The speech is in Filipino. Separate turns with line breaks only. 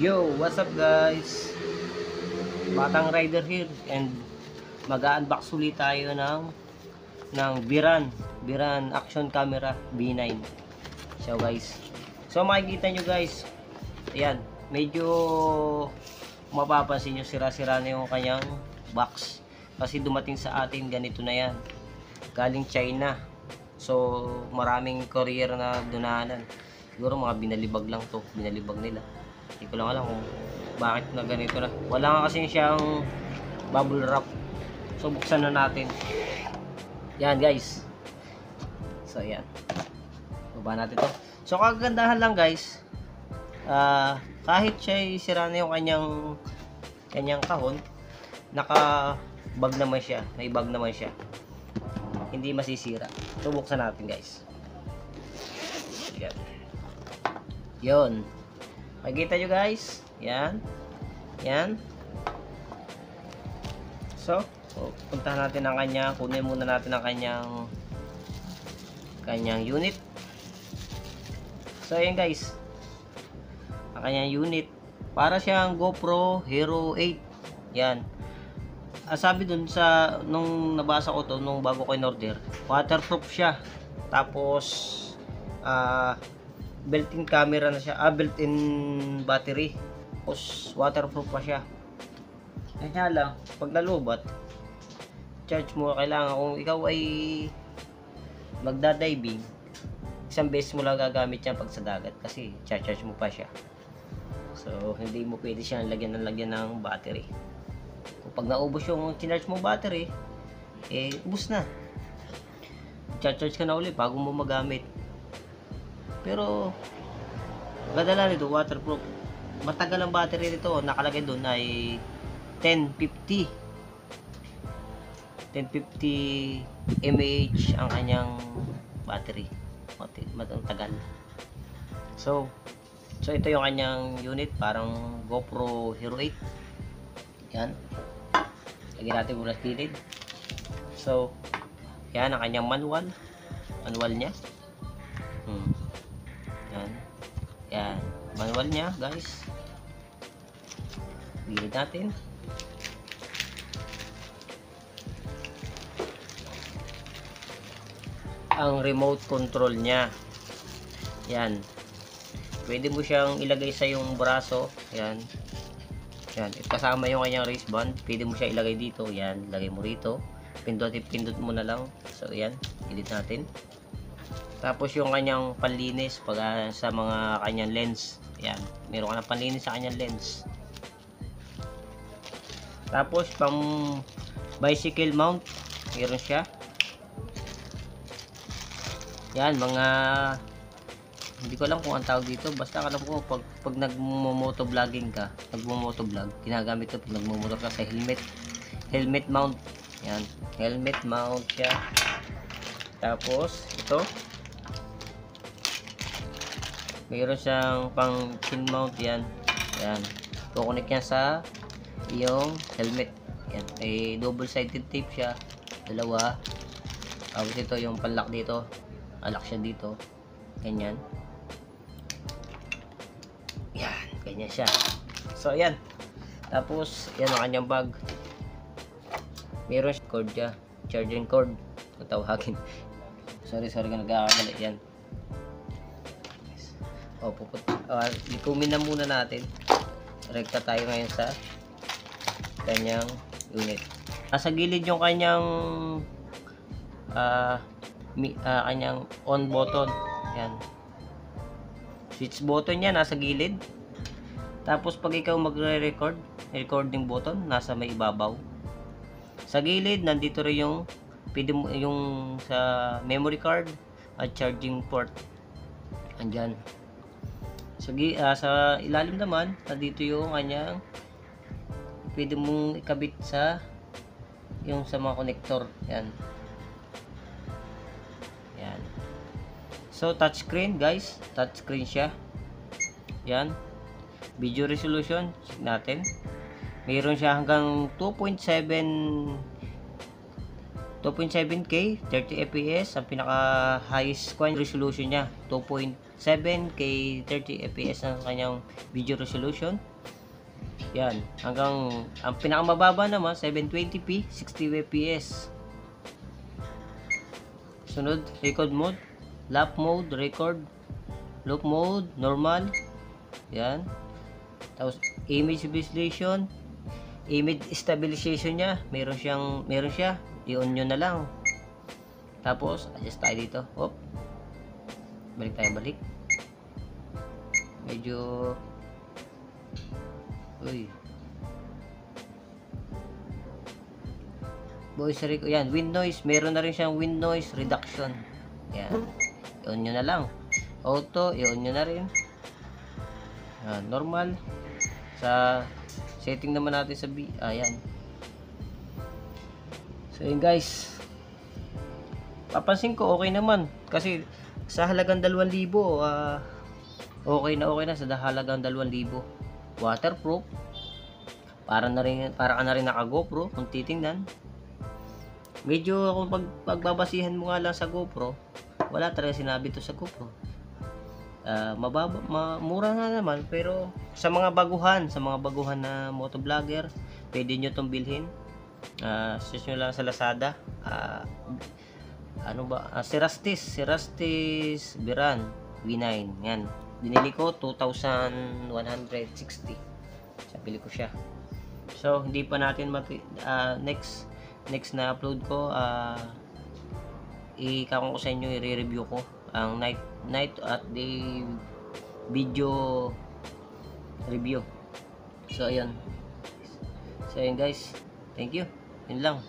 Yo, what's up guys? Batang Rider here and mag-unbox ulit tayo ng Biran Action Camera B9. So guys, makikita nyo guys, ayan, medyo mapapansin nyo sira-sira na yung kanyang box kasi dumating sa atin ganito na yan, galing China. So maraming courier na dunanan, siguro mga binalibag lang to, binalibag nila. Hindi ko lang alam kung bakit na ganito na. Wala nga kasi siyang bubble wrap. So buksan na natin. Yan guys. So yan. Baba natin to. So kagandahan lang guys. Kahit siya sira na yung kanyang kahon, naka-bag naman siya. May bag naman siya. Hindi masisira. So buksan natin guys. Yan. Yun. Makikita nyo guys, yan, yan. So, puntahan natin ang kunin muna natin ang kanyang unit. So, ayan guys, ang kanyang unit, para siyang GoPro Hero 8, yan. Sabi dun nung nabasa ko to, nung bago ko in-order, waterproof siya, tapos, built-in camera na siya, built-in battery, tapos waterproof pa siya. Kaya lang, pag nalubat, charge mo, kailangan kung ikaw ay magdadiving, isang beses mo lang gagamit yan pag sa dagat kasi charge mo pa siya. So hindi mo pwede siyang lagyan ng battery. Kung pag naubos yung charge mo battery, ubos na, charge ka na ulit bago mo magamit. Pero ganda nito, waterproof. Matagal ang battery nito, nakalagay doon ay 1050 mAh ang kanyang battery. Matagal. So ito yung kanyang unit, parang GoPro Hero 8. Yan. Lagyan natin muna sa gilid. So yan ang kanyang manual niya. Yan, manual niya guys. Gilid natin. Ang remote control niya, yan, pwede mo siyang ilagay sa yung braso. Yan, yan, kasama yung kanyang wristband. Pwede mo siya ilagay dito. Yan, ilagay mo rito, pindot mo na lang. So yan, gilid natin. Tapos yung kanyang panlinis pag sa mga kanyang lens. Yan, meron ka na panlinis sa kanyang lens. Tapos pang bicycle mount, meron siya. Yan, mga hindi ko alam kung ang tawag dito, basta alam ko pag nagmo-motovlogging ka, nagmo-motovlog, ginagamit ito pag nagmo-motor ka sa helmet mount. Yan, helmet mount siya. Tapos ito, mayroon siyang pang chin mount. Yan, yan, kukunik yan sa iyong helmet. Yan, may double sided tape siya, dalawa. Tapos ito yung panlock dito, alak siya dito, ganyan. Yan, ganyan siya. So ayan, tapos yan ang kanyang bag. Mayroon siya cord siya, charging cord kung tawagin. Sorry ka, nagkakamali. Yan. Likumin na muna natin. Rekta tayo ngayon sa kanyang unit. Nasa gilid yung kanyang kanyang on button. Yan. Switch button niya nasa gilid. Tapos pag ikaw magre-record, recording button nasa may ibabaw. Sa gilid nandito rin yung pwede mo yung sa memory card at charging port. Andyan. Sa ilalim naman, nandito yung kanyang pwede mong ikabit sa mga connector. Yan. Yan. So touchscreen guys, touchscreen siya. Yan. Video resolution, check natin. Mayroon siya hanggang 2.7K 30 fps. Ang pinaka highest resolution niya 2.7K 30 fps ang kanyang video resolution. Yan, hanggang ang pinakamababa naman 720p, 60 fps. Sunod, record mode, lap mode, record, loop mode, normal. Yan. Tapos image visualization, image stabilization niya, meron siya, i-on nyo na lang. Tapos adjust tayo dito. Hop. Balik. Medyo voice record, yan, wind noise, meron na rin siyang wind noise reduction. Yan, i-on nyo na lang. Auto, i-on nyo na rin. Yan, normal. Sa setting naman natin sa ayan. So yun guys, papansin ko okay naman kasi sa halagang 2,000, okay na sa halagang 2,000. Waterproof, para ka na rin naka GoPro kung titingnan. Medyo kung pagbabasihan mo nga lang sa GoPro, wala talaga sinabi to sa GoPro. Mura na naman, pero sa mga baguhan na motovlogger, pwede nyo itong bilhin. Search nyo lang sa Lazada. Cerastis Viran V9. Yan. Binili ko 2,160. Sabili ko siya. So, hindi pa natin next na upload ko, ikakong ko sa inyo, i-review ko ang night at day video review. So ayun guys, thank you, yun lang.